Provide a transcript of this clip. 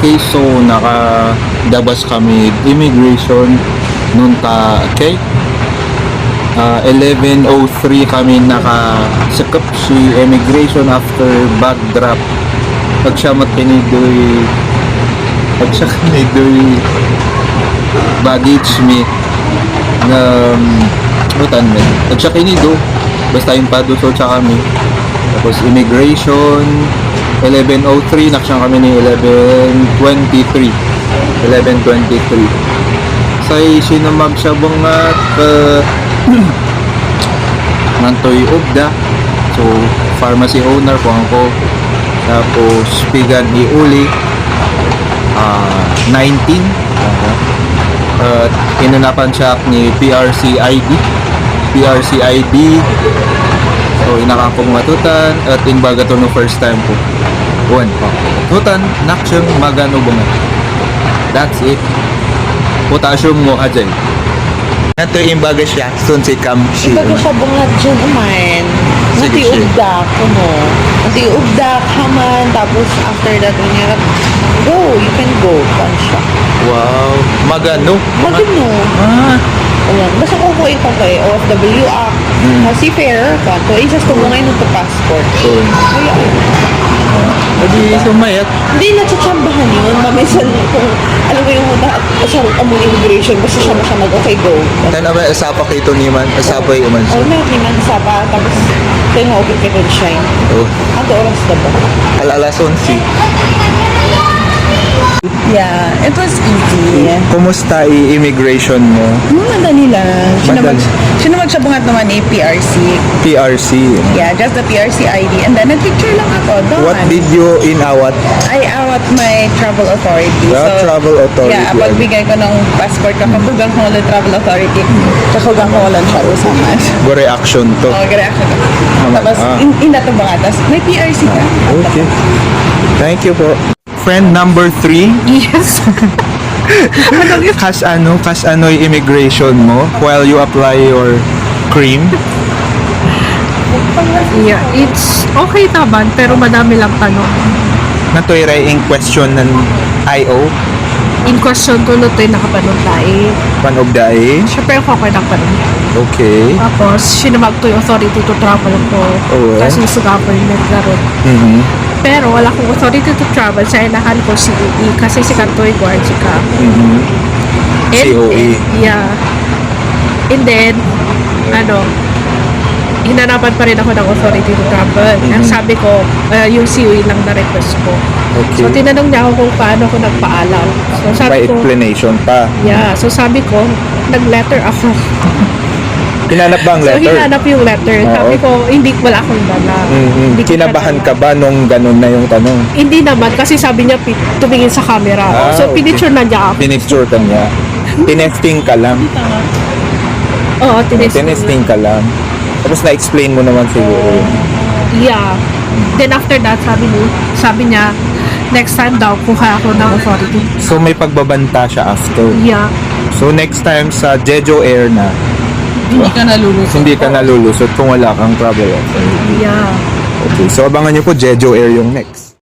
Okay, so nakadabas kami immigration noon okay? 11:03 kami nakasakop si immigration after bag drop. Pag siya kinidoy baggage me na butan mo. Pag siya kinido, basta yung paduso siya kami. Tapos immigration 11:03 naksyan kami ni 11:23 say sinamag siya bungat nantoy ubda, so pharmacy owner po ako, tapos pigan iuli 19 at inanapan siya ni PRC ID. So inakang matutan at inbaga to no first time po. Buwan po. Tutan, naksyong magano bunga. That's it. Potassium mo ajay. Ito imbaga siya. Sun si Kamshi. Ibaga siya bunga dyan naman. Sige, Nanti sige. ubdak ko mo. Nanti ubdak haman. Tapos after that, when you're you can go. Pan siya. Wow. Magano? Magano. Ayan. Basta ko ko ito kay OFW Act. Seafarer ka. So, isas ko mga ito passport. So, Ayan. adi sumayat. Hindi natsatsambahan yun. Mamisan kung alam mo yung sa among immigration, basta siya mag-okay, go. Tan aba asapa kay ito niman. Asapa yung man siya. Oh, nakiman sa ba. Tapos, tayo nga okay ka siya. Oh. Ang oras na ba? Alalason si. Yeah, it was easy. Kumusta i-immigration mo? Madali lang. Madali. Sinamag siya bungat naman ni PRC. PRC. Yeah, just the PRC ID. And then, nag-picture lang ako doon. What did you inawat? I awat my travel authority. The travel authority. Yeah, pagbigay ko ng passport ko, kapugang ko ulit travel authority, kakugang ko ulit siya usaman. Go reaction to. Oh, reaction ko. Tapos, indato ba nga? Tapos, may PRC ka. Okay. Thank you po. Friend number 3. Yes. Kas ano yung immigration mo while you apply your cream? Yeah, it's okay naman, pero madami lang tanong. Natoy in question ng IO, In question ko, lutoy nakapanong tayo. one of the A. Siyempre, ako kayo nakapanong. Okay. Tapos, sinamag to yung authority to travel ko. Oo. Kasi suga ko yung nagkaroon. Mhm. Pero, wala akong authority to travel sa inahan ko si COE. Kasi si Kantoy guard si Ka. Mhm. And COE. then, yeah. And then, hinanapan pa rin ako ng authority to travel. Ang sabi ko, yung COE lang na request ko. Okay. So, tinanong niya ako kung paano ko nagpaalam. So, May sabi ko, explanation pa. yeah. So, sabi ko, nag-letter ako. Hinanap ba ang So, letter? hinanap yung letter. Oo. Sabi ko, wala akong dala. Mhm. Hindi ko Kinabahan dala. ka ba nung ganun na yung tanong? Hindi naman, kasi sabi niya, tumingin sa camera. So, okay. pinicture na niya ako. Pinicture ka niya. Tinesting ka lang. Oo, Tinesting ka lang. Tapos na-explain mo naman siguro. Yeah. Then after that, sabi niya, next time daw, kuha ako ng authority. So may pagbabanta siya after. Yeah. So next time sa Jeju Air na, Hindi ka nalulusot. hindi ka nalulusot kung wala kang travel offer. Yeah. Okay, so abangan niyo po Jeju Air yung next.